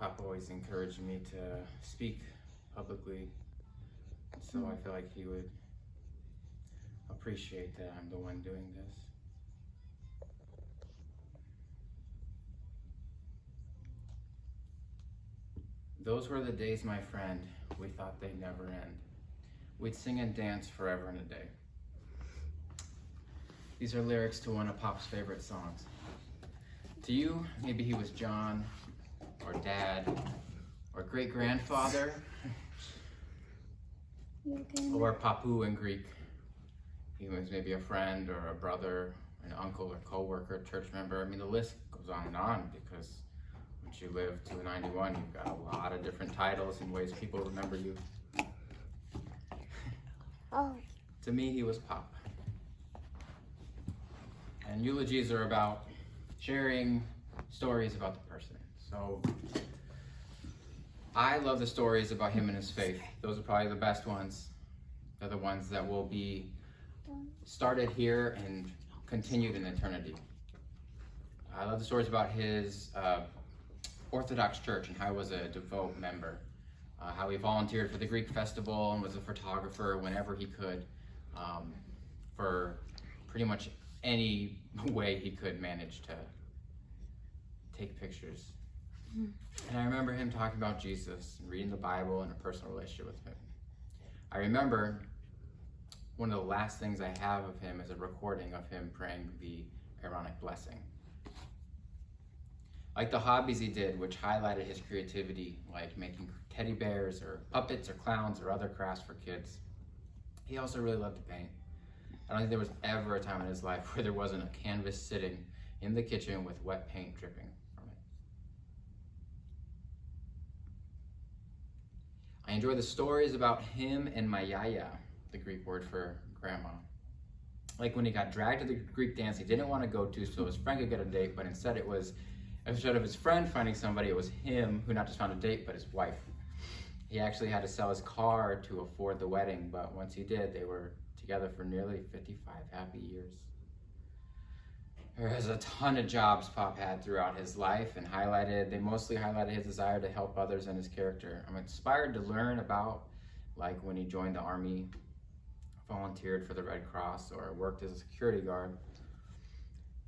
Papa always encouraged me to speak publicly, so I feel like he would appreciate that I'm the one doing this. Those were the days, my friend, we thought they'd never end. We'd sing and dance forever and a day. These are lyrics to one of Pop's favorite songs. To you, maybe he was John, or Dad, or great-grandfather, or Papu in Greek. He was maybe a friend, or a brother, an uncle, or co-worker, church member. I mean, the list goes on and on, because once you live to 91, you've got a lot of different titles and ways people remember you. To me, he was Pop. And eulogies are about sharing stories about the person. So I love the stories about him and his faith. Those are probably the best ones. They're the ones that will be started here and continued in eternity. I love the stories about his Orthodox church and how he was a devout member. How he volunteered for the Greek festival and was a photographer whenever he could, for pretty much any way he could manage to take pictures. And I remember him talking about Jesus and reading the Bible and a personal relationship with him. I remember one of the last things I have of him is a recording of him praying the Aaronic blessing. Like the hobbies he did, which highlighted his creativity, like making teddy bears or puppets or clowns or other crafts for kids, he also really loved to paint. I don't think there was ever a time in his life where there wasn't a canvas sitting in the kitchen with wet paint dripping from it. I enjoy the stories about him and my yaya, the Greek word for grandma. Like when he got dragged to the Greek dance he didn't want to go to so his friend could get a date, but instead of his friend finding somebody, it was him who not just found a date, but his wife. He actually had to sell his car to afford the wedding, but once he did, they were together for nearly 55 happy years. There's a ton of jobs Pop had throughout his life, and they mostly highlighted his desire to help others and his character. I'm inspired to learn about, like when he joined the Army, volunteered for the Red Cross, or worked as a security guard.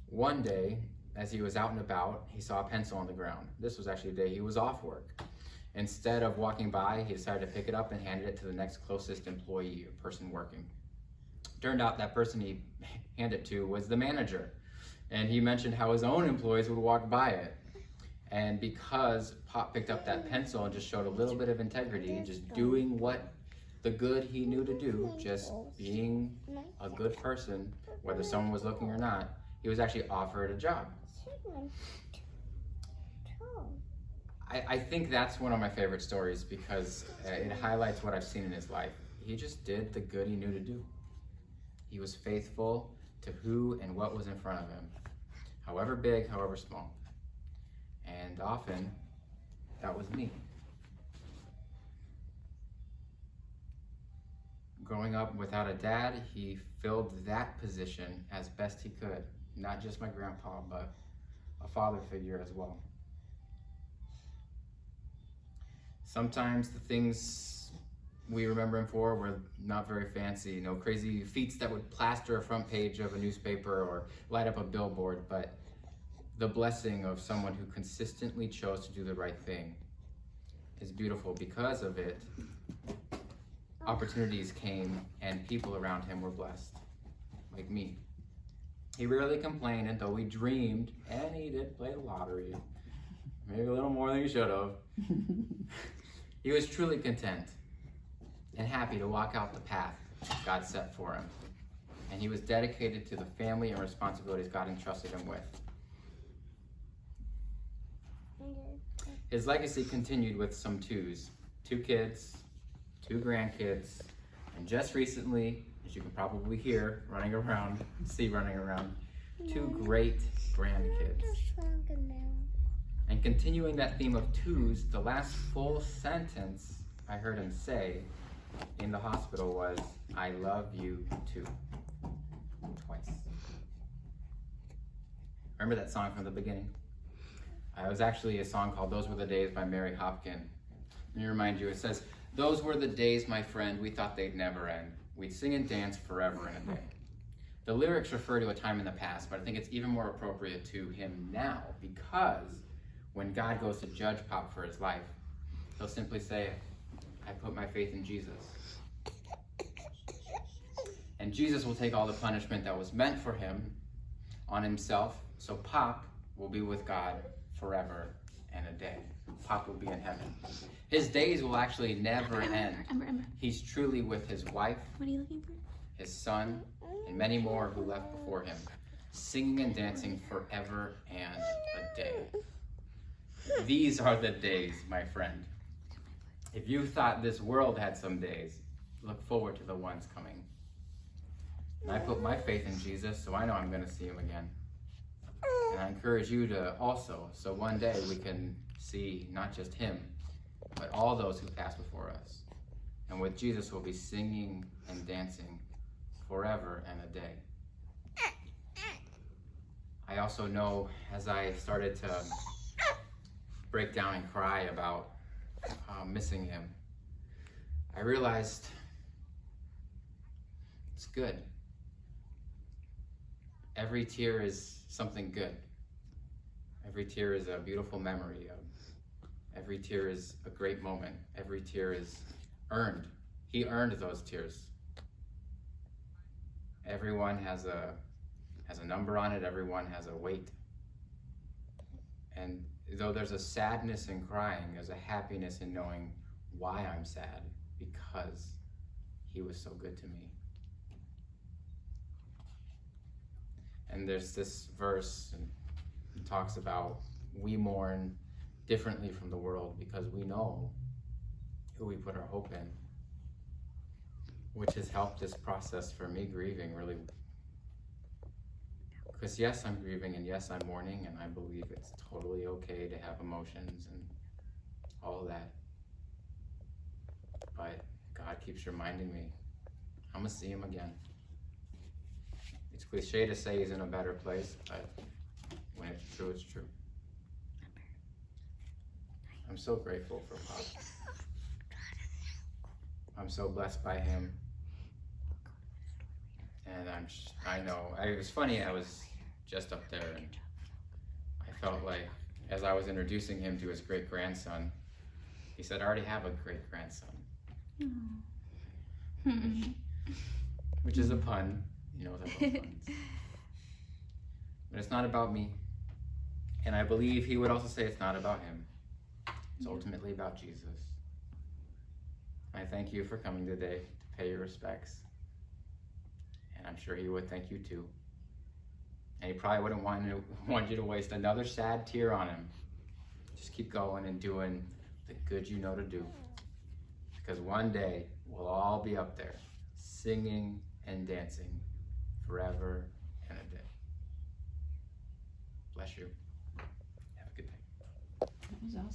One day, as he was out and about, he saw a pencil on the ground. This was actually the day he was off work. Instead of walking by, he decided to pick it up and handed it to the next closest employee, a person working. Turned out that person he handed it to was the manager. And he mentioned how his own employees would walk by it. And because Pop picked up that pencil and just showed a little bit of integrity, just doing what the good he knew to do, just being a good person, whether someone was looking or not, he was actually offered a job. I think that's one of my favorite stories because it highlights what I've seen in his life. He just did the good he knew to do. He was faithful to who and what was in front of him, however big, however small. And often, that was me. Growing up without a dad, he filled that position as best he could. Not just my grandpa, but a father figure as well. Sometimes the things we remember him for were not very fancy, no crazy feats that would plaster a front page of a newspaper or light up a billboard, but the blessing of someone who consistently chose to do the right thing is beautiful. Because of it, opportunities came and people around him were blessed, like me. He rarely complained until we dreamed, and he did play the lottery. Maybe a little more than he should have. He was truly content and happy to walk out the path God set for him. And he was dedicated to the family and responsibilities God entrusted him with. His legacy continued with some twos. 2 kids, 2 grandkids, and just recently, as you can probably hear running around, 2 great grandkids. And continuing that theme of twos, the last full sentence I heard him say in the hospital was, "I love you too," twice. Remember that song from the beginning? It was actually a song called Those Were the Days by Mary Hopkin. Let me remind you, it says, "Those were the days, my friend, we thought they'd never end. We'd sing and dance forever and a day." The lyrics refer to a time in the past, but I think it's even more appropriate to him now, because when God goes to judge Pop for his life, he'll simply say, "I put my faith in Jesus." And Jesus will take all the punishment that was meant for him on himself, so Pop will be with God forever and a day. Pop will be in heaven. His days will actually never end. He's truly with his wife, what are you looking for? his son, and many more who left before him, singing and dancing forever and a day. These are the days, my friend. If you thought this world had some days, look forward to the ones coming. And I put my faith in Jesus, so I know I'm going to see him again. And I encourage you to also, so one day we can see not just him, but all those who passed before us. And with Jesus, we'll be singing and dancing forever and a day. I also know, as I started to break down and cry about missing him, I realized it's good. Every tear is something good. Every tear is a beautiful memory. Every tear is a great moment. Every tear is earned. He earned those tears. Everyone has a number on it. Everyone has a weight. And though there's a sadness in crying, there's a happiness in knowing why I'm sad, because he was so good to me. And there's this verse, and it talks about we mourn differently from the world because we know who we put our hope in, which has helped this process for me grieving really. Because yes, I'm grieving, and yes, I'm mourning, and I believe it's totally okay to have emotions and all of that. But God keeps reminding me, I'm gonna see him again. It's cliche to say he's in a better place, but when it's true, it's true. I'm so grateful for Pop. I'm so blessed by him. And I know, it was funny, I was just up there and I felt like, as I was introducing him to his great-grandson, he said, "I already have a great-grandson." Which is a pun. He knows I love puns. But it's not about me. And I believe he would also say it's not about him. It's ultimately about Jesus. I thank you for coming today to pay your respects. And I'm sure he would thank you too. And he probably wouldn't want you to waste another sad tear on him. Just keep going and doing the good you know to do. Because one day we'll all be up there singing and dancing forever and a day. Bless you. Have a good day. That was awesome.